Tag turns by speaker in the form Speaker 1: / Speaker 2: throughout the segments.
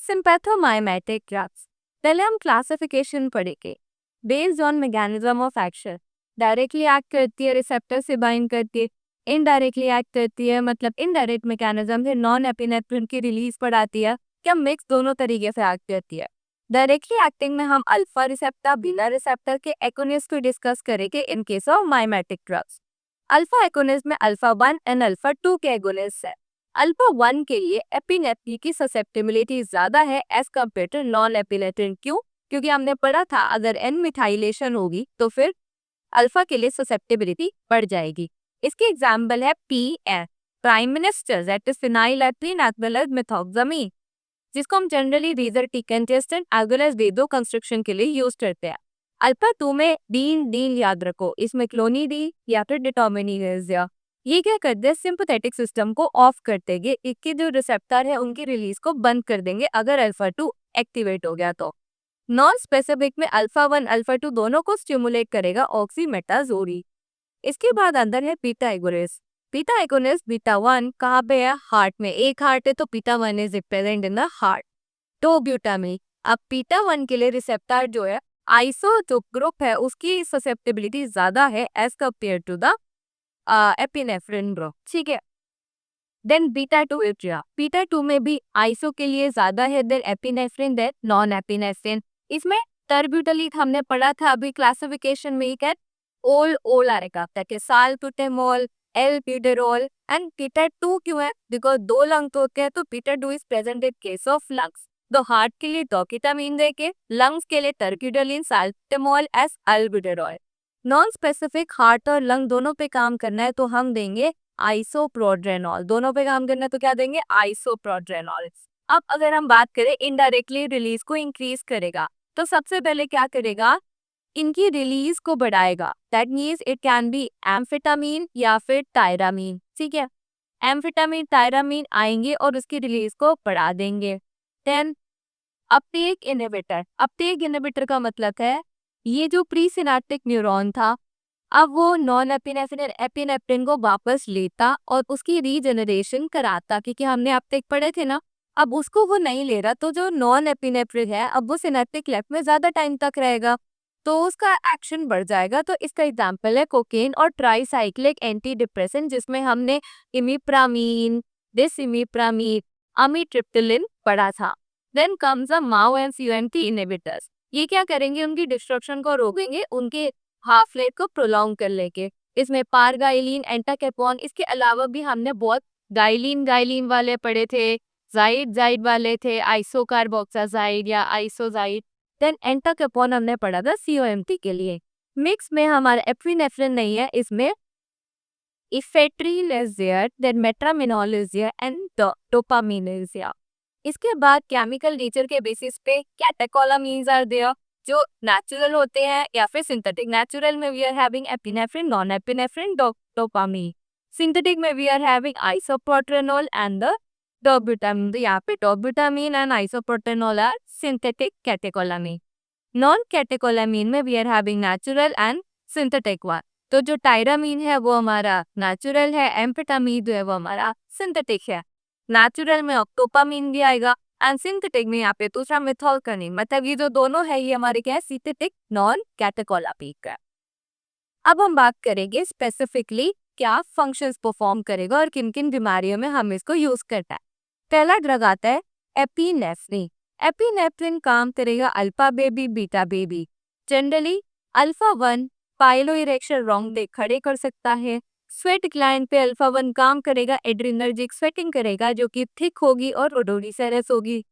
Speaker 1: Sympathomimetic drugs. पहले हम classification पढ़ेंगे based on mechanism of action. Directly act करती है, रिसेप्टर से बाइंड करती है। इनडायरेक्टली एक्ट करती है, मतलब इनडायरेक्ट मैकेनिज्म से नॉन एपिनेफ्रिन की रिलीज बढ़ाती है, क्या मिक्स दोनों तरीके से एक्ट करती है। डायरेक्टली एक्टिंग में हम अल्फा रिसेप्टर बीटा रिसेप्टर के एकोनिस्ट को डिस्कस करेंगे in case of mimetic drugs. Alpha agonist में अल्फा 1 एंड अल्फा 2 के एगोनिस्ट है। अल्फा 1 के लिए एपिनेफ्रिन की ससेप्टिबिलिटी ज्यादा है as compare to non epinephrine. क्यों? क्योंकि हमने पढ़ा था अगर एन मिथाइलेशन होगी तो फिर अल्फा के लिए ससेप्टिबिलिटी बढ़ जाएगी। इसके एग्जाम्पल है P N prime minister that is phenylephrine as well as methoxamine, जिसको हम जनरली रेजर टीकंटेस्टेंट एज वेल एज वेदो कंस्ट्रक्शन के लिए यूज करते हैं। अल्फा 2 में डीन डीन याद रखो, इसमें क्लोनिडी या फिर डिटोमिनिजेसिया। ये क्या करते हैं, सिंपैथेटिक सिस्टम को ऑफ कर देंगे, इसके जो रिसेप्टर है उनकी रिलीज को बंद कर देंगे अगर अल्फा 2 एक्टिवेट हो गया तो। नॉन स्पेसिफिक में अल्फा 1 अल्फा 2 दोनों को स्टिमुलेट करेगा ऑक्सीमेटाजोरी। इसके बाद अंदर है beta agonist. Beta agonist beta 1 कहाँ पे है, हार्ट में। एक हार्ट है तो beta 1 is present in the heart. तो ब्यूटामी। अब बीटा 1 के लिए रिसेप्टर जो है आइसो जो ग्रुप है उसकी ससेप्टिबिलिटी ज्यादा है as compare to the epinephrine group, ठीक है। देन बीटा 2 इट्रिया, बीटा 2 में भी आइसो के लिए ज्यादा है then epinephrine then non epinephrine. इसमें टर्ब्यूटलीन हमने पढ़ा था अभी क्लासिफिकेशन में, एक है ओल ओल आएगा that is salbutamol albuterol. And beta 2 क्यों है, बिकॉज दो लंग होते हैं तो beta 2 is present in case of lungs. तो हार्ट के लिए डोकेटामीन देके, लंग्स के लिए terbutaline salbutamol as albuterol. Non specific heart और लंग दोनों पे काम करना है तो हम देंगे आइसोप्रोड्रेनॉल। दोनों पे काम करना है तो क्या देंगे, आइसोप्रोड्रेनॉल। अब अगर हम बात करें इनडायरेक्टली रिलीज को इंक्रीज करेगा तो सबसे पहले क्या करेगा, इनकी रिलीज को बढ़ाएगा। That means it can be amphetamine या फिर टायरामीन, ठीक है। एम्फेटामीन टायरामीन आएंगे और उसकी रिलीज को बढ़ा देंगे। Then uptake inhibitor. Uptake inhibitor का मतलब है ये जो प्री सिनेप्टिक न्यूरॉन था अब वो नॉन एपिनेफ्रिन एपिनेफ्रिन को वापस लेता और उसकी रीजनरेशन कराता, क्योंकि हमने अब तक पढ़े थे ना, अब उसको वो नहीं ले रहा तो जो नॉन एपिनेफ्रिन है अब वो सिनेप्टिक लेफ्ट में ज्यादा टाइम तक रहेगा तो उसका एक्शन बढ़ जाएगा। तो इसका एग्जांपल है कोकेन और ट्राईसाइक्लिक एंटी डिप्रेसेंट, जिसमें हमने इमिप्रामीन डिसइमिप्रामीन अमिट्रिप्टिलिन पढ़ा था। Then comes a MAO and CMT inhibitors. ये क्या करेंगे, उनकी डिस्ट्रक्शन को रोकेंगे, उनके हाफ लाइफ को प्रोलॉन्ग कर लेंगे। इसमें पारगाइलिन एंटाकेपॉन, इसके अलावा भी हमने बहुत गाइलिन गाइलिन वाले पढ़े थे, जाइड जाइड वाले थे, आइसोकार्बोक्साजाइड या आइसोजाइड। देन एंटाकेपॉन हमने पढ़ा था सीओएमटी के लिए। मिक्स में हमारा एपिनेफ्रिन नहीं है, इसमें ephedrine is there, then metaraminol is there and dopamine is there. इसके बाद केमिकल नेचर के बेसिस पे कैटेकोलामीन्स आर देयर जो नेचुरल होते हैं या फिर सिंथेटिक। नेचुरल में we are having epinephrine, non epinephrine, dopamine. Synthetic में we are having isoproterenol and the dobutamine. तो यहाँ पे dobutamine and isoproterenol are synthetic catecholamine. Non catecholamine में we are having natural and synthetic one. तो जो tyramine है वो हमारा नेचुरल है, एम्फेटामीन जो है वो हमारा सिंथेटिक है। नेचुरल में डोपामीन भी आएगा एंड सिंथेटिक में यहाँ पे दूसरा मेथॉल्कनीन, मतलब ये जो दोनों है ये हमारे क्या है, सिंथेटिक नॉन कैटेकोलामीन का। अब हम बात करेंगे स्पेसिफिकली क्या फंक्शंस परफॉर्म करेगा और किन किन बीमारियों में हम इसको यूज करता है। पहला ड्रग आता है एपिनेफ्रिन। एपिनेफ्रिन काम करेगा alpha baby beta baby. Generally alpha 1 pilo erection wrong day खड़े कर सकता है। स्वेट ग्लैंड पे अल्फा 1 काम करेगा, एड्रिनर्जिक स्वेटिंग करेगा जो कि थिक होगी और ओडोरिसेरस होगी।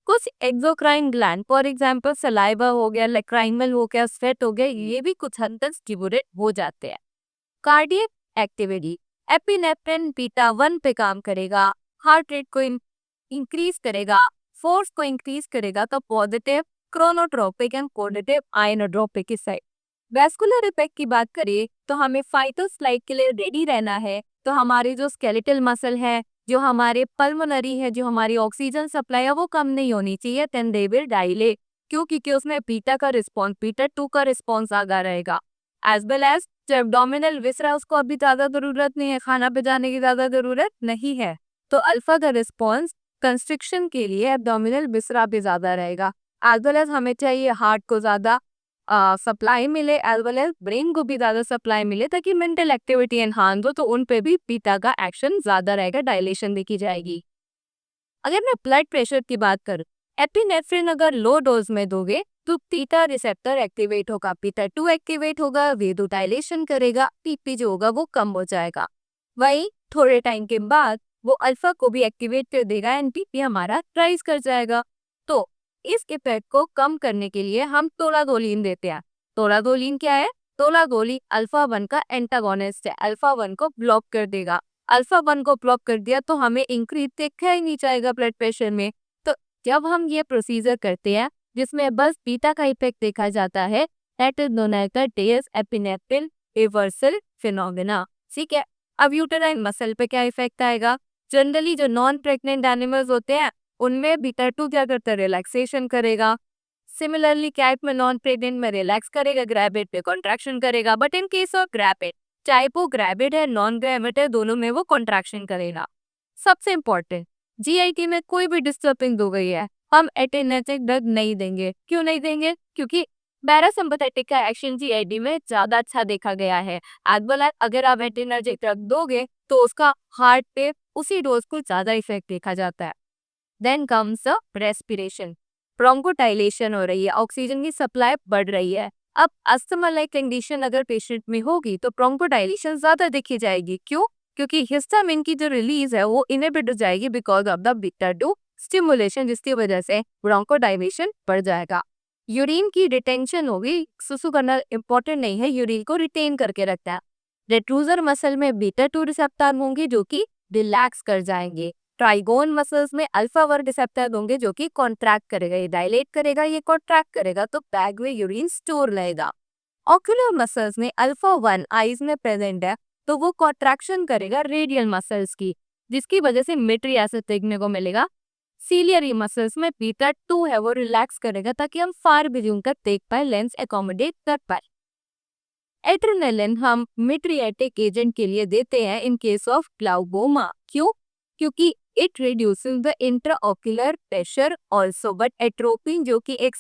Speaker 1: कुछ exocrine gland for example saliva हो गया, लैक्राइमल हो गया, स्वेट हो गया, ये भी कुछ हद तक स्टिमुलेट हो जाते हैं। कार्डियक एक्टिविटी, एपिनेफ्रिन बीटा 1 पे काम करेगा, हार्ट रेट को इंक्रीज करेगा, फोर्स को इंक्रीज करेगा, तो पॉजिटिव क्रोनोट्रोपिक एंड पॉजिटिव आयनोट्रोपिक इस साइड। वैस्कुलर इफेक्ट की बात करें तो हमें फाइटो स्लाइड के लिए रेडी रहना है। तो हमारे जो स्केलेटल मसल है, जो हमारे पल्मोनरी है, जो हमारी ऑक्सीजन सप्लाई है वो कम नहीं होनी चाहिए। देन दे विल डायलेट, क्यों? क्योंकि उसमें बीटा का रिस्पॉन्स, बीटा 2 का रिस्पॉन्स आगा रहेगा। एज वेल एज जो एब्डोमिनल विसरा उसको अभी ज्यादा जरूरत नहीं है, खाना पचाने की ज्यादा जरूरत नहीं है, तो अल्फा का रिस्पॉन्स कंस्ट्रिक्शन के लिए एब्डोमिनल बिस्रा भी ज़्यादा रहेगा। एज वेल एज हमें चाहिए हार्ट को ज़्यादा सप्लाई मिले, एज वेल एज ब्रेन को भी ज़्यादा सप्लाई मिले, ताकि मेंटल एक्टिविटी एनहांस हो, तो उन पे भी बीटा का एक्शन ज़्यादा रहेगा, डायलेशन देखी जाएगी। अगर मैं ब्लड प्रेशर की बात करूँ, एपिनेफ्रिन अगर लो डोज में दोगे तो बीटा रिसेप्टर एक्टिवेट होगा, बीटा 2 एक्टिवेट होगा, वेदो डायलेशन करेगा, पीपी जो होगा वो कम हो जाएगा। वहीं थोड़े टाइम के बाद वो अल्फा को भी एक्टिवेट कर देगा एंड पीपी हमारा राइज कर जाएगा। तो इस इफेक्ट को कम करने के लिए हम तोलादोलिन देते हैं। तोलादोलिन क्या है? तोलादोलिन अल्फा 1 का एंटागोनिस्ट है, अल्फा 1 को ब्लॉक कर देगा। अल्फा 1 को ब्लॉक कर दिया तो हमें इंक्रीज देखा ही नहीं जाएगा ब्लड प्रेशर में। तो जब हम ये प्रोसीजर करते हैं जिसमें बस बीटा का इफेक्ट देखा जाता है, that is known as the Dale's epinephrine reversal phenomena. ठीक है, अब यूटेराइन मसल पे क्या इफेक्ट आएगा? जनरली जो नॉन प्रेग्नेंट एनिमल्स होते हैं उनमें बीटा 2 क्या करता है? रिलैक्सेशन करेगा। सिमिलरली कैट में नॉन प्रेग्नेंट में रिलैक्स करेगा, ग्रैबिट पे कॉन्ट्रैक्शन करेगा। बट इन केस ऑफ ग्रैबिट, चाहे वो ग्रैबिट है नॉन ग्रैबिट है, दोनों में वो कॉन्ट्रैक्शन करेगा। सबसे इंपॉर्टेंट, जीआईटी में कोई भी डिस्टर्बिंग दो गई है, हम एटेनेटिक ड्रग नहीं देंगे। क्यों नहीं देंगे? क्योंकि पैरासिम्पैथेटिक का एक्शन जीआईटी में ज्यादा अच्छा देखा गया है। एज वेल एज अगर आप एटेनर्जिक ड्रग दोगे तो उसका हार्ट पे उसी डोज को ज्यादा इफेक्ट देखा जाता है। Then comes the respiration, bronchodilation हो रही है, ऑक्सीजन की सप्लाई बढ़ रही है। अब अस्थमा लाइक कंडीशन अगर पेशेंट में होगी तो ब्रोंकोडाइलेशन ज्यादा देखी जाएगी। क्यों? क्योंकि हिस्टामिन की जो रिलीज है वो इनहिबिट हो जाएगी because of the beta 2 stimulation, जिसकी वजह से ब्रोंकोडाइलेशन बढ़ जाएगा। यूरिन की रिटेंशन होगी, सुसु करना इंपॉर्टेंट नहीं है, यूरिन को रिटेन करके रखता है। रेट्रूजर मसल में बीटा 2 रिसेप्टर होंगे जो कि रिलैक्स कर जाएंगे। ट्राइगोन मसल्स में अल्फा 1 रिसेप्टर होंगे जो कि कॉन्ट्रैक्ट करेगा, ये डायलेट करेगा, ये कॉन्ट्रैक्ट करेगा, तो बैग में यूरिन स्टोर रहेगा। ऑक्यूलर मसल्स में अल्फा 1 आईज में प्रेजेंट है तो वो कॉन्ट्रैक्शन करेगा रेडियल मसल्स की, जिसकी वजह से मिट्री एसिड देखने को मिलेगा। सीलियरी मसल्स में बीटा 2 है, वो रिलैक्स करेगा ताकि हम फार विजूम तक देख पाए, लेंस एकोमोडेट कर पाए। एड्रेनालिन हम मिट्रियाटिक एजेंट के लिए देते हैं इन केस ऑफ ग्लाउकोमा। क्यों? क्योंकि it reduces the intraocular pressure also. But atropine जो कि एक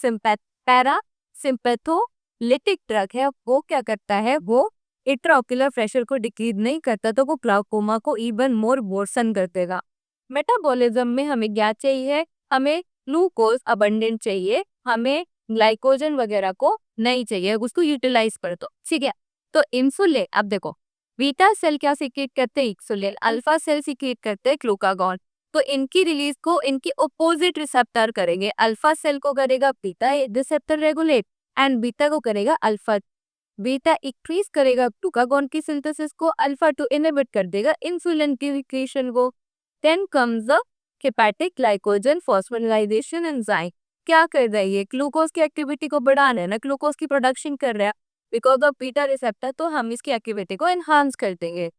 Speaker 1: पैरासिम्पैथोलिटिक ड्रग है, वो क्या करता है? वो इंट्राओक्यूलर प्रेशर को डिक्रीज नहीं करता, तो वो ग्लाउकोमा को इवन मोर वर्सन कर देगा। मेटाबॉलिज्म में हमें क्या चाहिए? हमें ग्लूकोज अबंडेंट चाहिए, हमें ग्लाइकोजन वगैरह को नहीं चाहिए, उसको यूटिलाइज कर दो। ठीक है, तो इंसुलिन, अब देखो बीटा सेल क्या सीक्रेट करते हैं? इंसुलिन। अल्फा सेल सीक्रेट करते हैं ग्लूकागॉन। तो इनकी रिलीज को इनकी अपोजिट रिसेप्टर करेंगे। अल्फा सेल को करेगा beta receptor regulate and beta को करेगा अल्फा। बीटा इंक्रीज करेगा ग्लूकागॉन की सिंथेसिस को, अल्फा 2 इनहिबिट कर देगा इंसुलिन की सिक्रीशन को। Then comes the hepatic glycogen phosphorylation enzyme. क्या कर रहा है? ये ग्लूकोज की एक्टिविटी को बढ़ा रहा है ना, ग्लूकोज की प्रोडक्शन कर रहा है बिकॉज ऑफ बीटा रिसेप्टर, तो हम इसकी एक्टिविटी को एनहांस कर देंगे।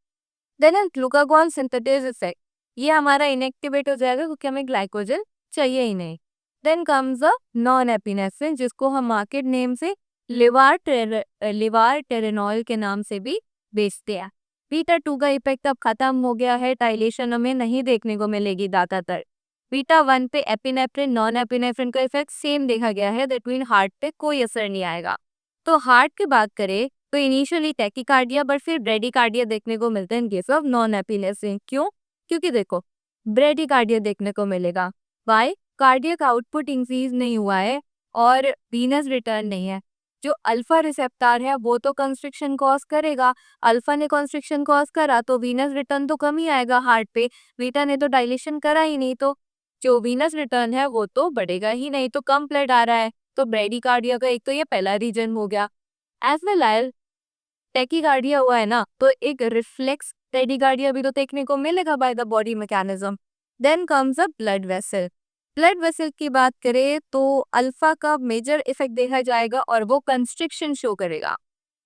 Speaker 1: देन ग्लूकागॉन सिंथेसिस इफेक्ट, ये हमारा इनएक्टिवेट हो जाएगा क्योंकि हमें ग्लाइकोजन चाहिए ही नहीं। Then comes the non epinephrine, जिसको हम मार्केट नेम से लिवार टेरेनॉल के नाम से भी बेचते हैं। बीटा 2 का इफेक्ट अब खत्म हो गया है, टाइलेशन हमें नहीं देखने को मिलेगी ज्यादातर। बीटा 1 पे एपिनेफ्रिन नॉन एपिनेफ्रिन का इफेक्ट सेम देखा गया है, दैट मीन हार्ट पे कोई असर नहीं आएगा। तो हार्ट की बात करें तो इनिशियली टैकीकार्डिया बट फिर ब्रेडिकार्डिया देखने को मिलते हैं इन केस ऑफ नॉन एपिनेफ्रिन। क्यों? क्योंकि देखो ब्रेडिकार्डिया देखने को मिलेगा, वाई? कार्डियक आउटपुट इंक्रीज नहीं हुआ है और वीनस रिटर्न नहीं है। जो अल्फा रिसेप्टर है वो तो कंस्ट्रिक्शन कॉज करेगा, अल्फा ने कंस्ट्रिक्शन कॉज करा तो वीनस रिटर्न तो कम ही आएगा हार्ट पे। बीटा ने तो डायलेशन करा ही नहीं, तो जो वीनस रिटर्न है वो तो बढ़ेगा ही नहीं, तो कम ब्लड आ रहा है। तो ब्रेडिकार्डिया का एक तो ये पहला रीजन हो गया। एज वेल एज टैकीकार्डिया हुआ है ना, तो एक रिफ्लेक्स टैकीकार्डिया भी तो देखने को मिलेगा by the body mechanism. Then comes a blood vessel. Blood vessel की बात करें तो अल्फा का मेजर इफेक्ट देखा जाएगा और वो कंस्ट्रिक्शन शो करेगा।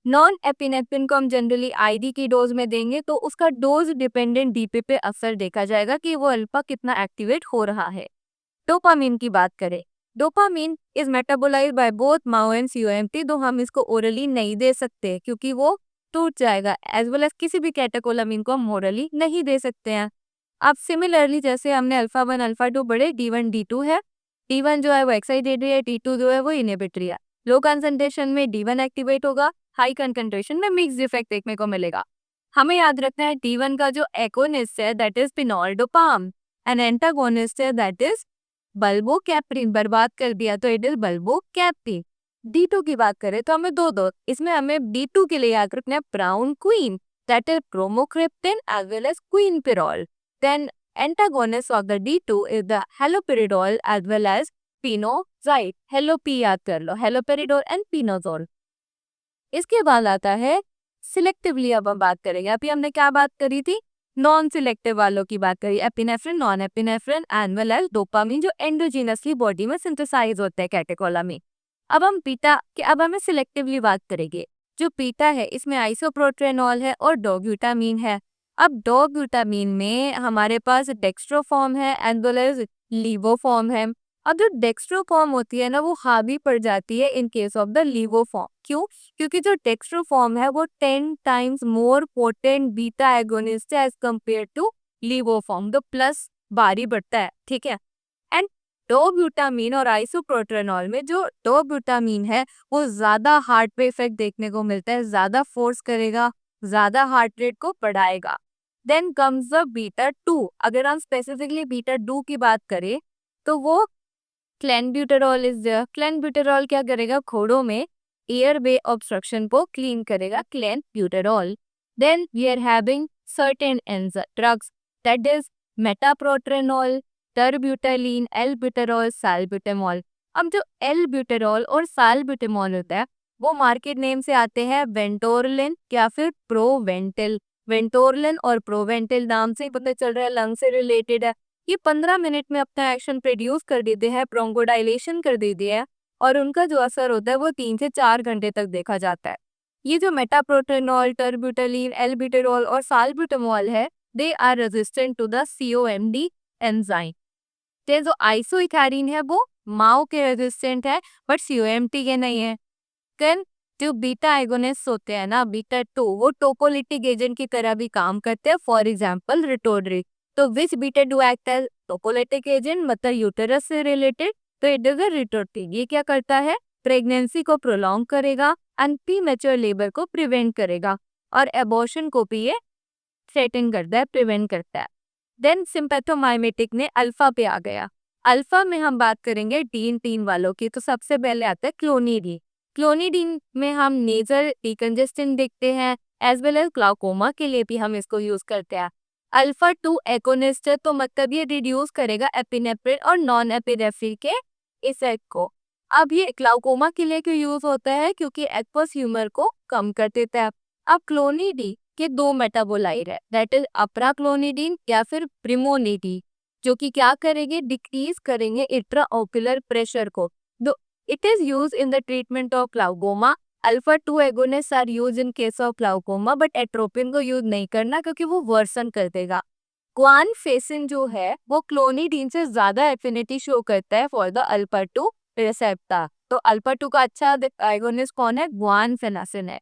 Speaker 1: नॉन एपिनेफ्रिन को हम जनरली आईडी की डोज में देंगे तो उसका डोज डिपेंडेंट डीपी पे असर देखा जाएगा कि वो अल्फा कितना एक्टिवेट हो रहा है। डोपामिन की बात करें, dopamine is metabolised by both MAO and COMT, तो हम इसको ओरली नहीं दे सकते क्योंकि वो टूट जाएगा। एज वेल एज किसी भी कैटेकोलामिन को हम ओरली नहीं दे सकते हैं। अब सिमिलरली जैसे हमने अल्फा 1 अल्फा 2 पढ़े, D1 D2 है। D1 जो है वो एक्साइटेटरी है, D2 जो है वो इनहिबिटरी है। लो कंसंट्रेशन में D1 एक्टिवेट होगा, हाई कंसंट्रेशन में मिक्स्ड इफेक्ट देखने को मिलेगा। हमें याद रखना है D1 का जो एगोनिस्ट है दैट इज पिनोल्डोपाम एंड एंटागोनिस्ट है दैट इज बल्बोकैप्रिन। बर्बाद कर दिया तो इट इज बल्बोकैप्रिन। D2 की बात करें तो हमें दो इसमें हमें D2 के लिए याद रखना है brown queen that is bromocriptine as well as quinpirole. Then antagonist of the D2 is the haloperidol as well as pimozide. हेलोपी याद कर लो, हेलोपेरिडोल एंड पिनोजोल। इसके बाद आता है सिलेक्टिवली। अब हम बात करेंगे, अभी हमने क्या बात करी थी, नॉन सिलेक्टिव वालों की बात करी, epinephrine, non epinephrine and well as dopamine जो एंडोजीनसली बॉडी में सिंथेसाइज होते हैं कैटेकोलामिन। अब हम बीटा के अब हमें सिलेक्टिवली बात करेंगे। जो बीटा है इसमें आइसोप्रोट्रेनॉल है और डोग्लूटामीन है। अब डोग्लूटामीन में हमारे पास डेक्स्ट्रोफॉर्म है एंड वेल एज लीवोफॉर्म है। अब जो डेक्स्ट्रोफॉर्म होती है ना वो हावी पड़ जाती है इन केस ऑफ द लीवोफॉर्म। क्यों? क्योंकि जो डेक्स्ट्रोफॉर्म है वो 10 times more potent beta agonist है एज कम्पेयर टू लीवोफॉर्म। तो प्लस भारी बढ़ता है, ठीक है। एंड डोब्यूटामीन और आइसोप्रोट्रेनॉल में जो डोब्यूटामीन है वो ज्यादा हार्ट पे इफेक्ट देखने को मिलता है, ज्यादा फोर्स करेगा, ज्यादा हार्ट रेट को बढ़ाएगा। Then comes the beta 2। अगर हम स्पेसिफिकली बीटा 2 की बात करें तो वो क्लेनब्यूटेरॉल इज देयर। क्लेनब्यूटेरॉल क्या करेगा, घोड़ों में एयर वे ऑब्स्ट्रक्शन को क्लीन करेगा, clenbuterol. Then we are having certain drugs that is metaproterenol, terbutaline, albuterol, salbutamol. अब जो एल्ब्यूटेरॉल और साल्ब्यूटेमॉल होता है वो मार्केट नेम से आते हैं वेंटोरलिन या फिर प्रोवेंटिल। वेंटोरलिन और प्रोवेंटिल नाम से ही पता चल रहा है लंग से रिलेटेड है। ये 15 मिनट में अपना एक्शन प्रोड्यूस कर देते हैं, ब्रोंकोडाइलेशन कर देते हैं और उनका जो असर होता है वो 3 से 4 घंटे तक देखा जाता है। ये जो मेटाप्रोटेनॉल, टर्ब्यूटालीन, एल्ब्यूटेरॉल और साल्ब्यूटामॉल है they are resistant to the COMD enzyme. ते जो आइसोइथैरिन है वो माओ के रेजिस्टेंट है बट COMT के नहीं है। देन जो बीटा एगोनिस्ट होते हैं ना, बीटा 2 वो टोकोलिटिक एजेंट की तरह भी काम करते हैं, फॉर एग्जांपल रिटोड्रिक। तो which beta 2 act as tocolytic agent, मतलब यूटेरस से रिलेटेड, तो इट इज अ रिटोड्रिक। ये क्या करता है, प्रेगनेंसी को प्रोलॉन्ग करेगा एंड प्रीमेच्योर लेबर को प्रिवेंट करेगा और एबॉर्शन को भी ये थ्रेटन करता है, प्रिवेंट करता है। देन सिंपैथोमाइमेटिक ने अल्फा पे आ गया। अल्फा में हम बात करेंगे DN3 वालों की, तो सबसे पहले आता है क्लोनिडीन। क्लोनिडीन में हम नेजल डिकंजेस्टेंट देखते हैं एज वेल एज ग्लाउकोमा के लिए भी हम इसको यूज करते हैं। अल्फा 2 एगोनिस्ट है तो मतलब ये रिड्यूस करेगा एपिनेफ्रिन और नॉन एपिनेफ्रिन के इफेक्ट को। अब ये ग्लाउकोमा के लिए क्यों यूज होता है, क्योंकि एक्वस ह्यूमर को कम कर देता है। अब क्लोनिडीन के 2 मेटाबोलाइट है दैट इज अप्राक्लोनिडीन या फिर प्रिमोनिडीन, जो कि क्या करेंगे, डिक्रीज करेंगे इंट्राओक्यूलर प्रेशर को। It is used in the treatment of glaucoma. Alpha 2 agonists are used in case of glaucoma, but atropine को यूज नहीं करना क्योंकि वो वर्सन कर देगा। ग्वानफेसिन जो है वो क्लोनिडीन से ज्यादा एफिनिटी शो करता है फॉर द अल्फा 2 रिसेप्टर। तो अल्फा 2 का अच्छा एगोनिस्ट कौन है, ग्वानफेनासिन है।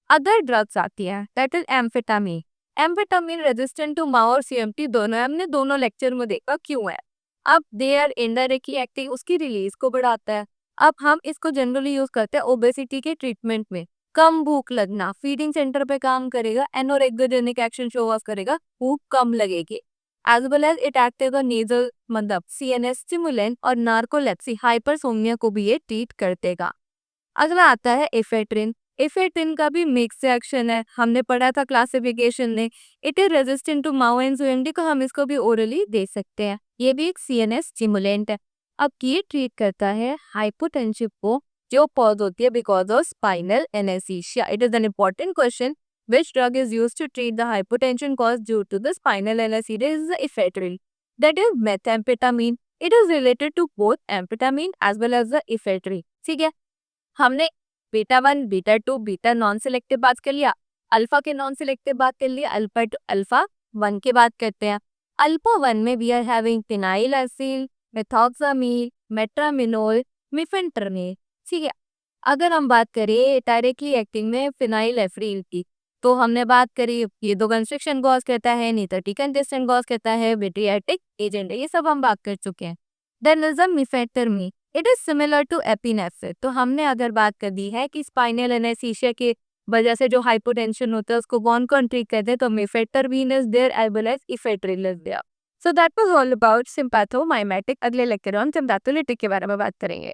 Speaker 1: अदर ड्रग्स आती है that is amphetamine. Amphetamine resistant to MAO और CMT दोनों है, हमने दोनों लेक्चर में देखा क्यों है। अब दे आर इनडायरेक्टली एक्टिंग, उसकी रिलीज को बढ़ाता है। अब हम इसको जनरली यूज करते हैं ओबेसिटी के ट्रीटमेंट में। कम भूख लगना, फीडिंग सेंटर पे काम करेगा, एनोरेक्टोजेनिक एक्शन शो ऑफ करेगा, भूख कम लगेगी। As well as it act as a nasal मतलब CNS स्टिमुलेंट और नार्कोलेप्सी हाइपरसोमनिया को भी ये ट्रीट कर देगा। अगला आता है एफेड्रिन। एफेड्रिन का भी मिक्स एक्शन है, हमने पढ़ा था क्लासिफिकेशन में। It is resistant to MAO and CMD को हम इसको भी ओरली दे सकते हैं। ये भी एक CNS स्टिमुलेंट है। अब ये ट्रीट करता है हाइपोटेंसिव को जो पॉज होती है because of spinal anaesthesia. It is an important question, which drug is used to treat the hypotension caused due to the spinal anesthesia is the ephedrine, that is methamphetamine. It is related to both amphetamine as well as the ephedrine. ठीक है, हमने beta 1, beta 2, beta non selective बात कर लिया, alpha के non selective बात कर लिया, अल्फा 1 की बात करते हैं। अल्फा 1 में वी आर हैविंग फिनाइलएसिल, मेथॉक्सामील, मेट्रामिनोल, मिफेंटरनिल। ठीक है, अगर हम बात करें डायरेक्टली एक्टिंग में फिनाइलेफ्रिल की, तो हमने बात करी ये दो कंस्ट्रक्शन कॉज कहता है, नहीं तो डिकंजेस्टेंट कॉज कहता है, विट्रियाटिक एजेंट है, ये सब हम बात कर चुके हैं। डेनिज्म mephentermine, it is similar to epinephrine. तो हमने अगर बात कर दी है कि स्पाइनल एनेस्थीसिया की वजह से जो हाइपोटेंशन होता है उसको कौन कौन ट्रीट करते हैं, तो mephentermine is there as well as ephedrine is there. So that was all about sympathomimetic. अगले लेक्चर में हम सिम्पैथोलिटिक के बारे में बात करेंगे।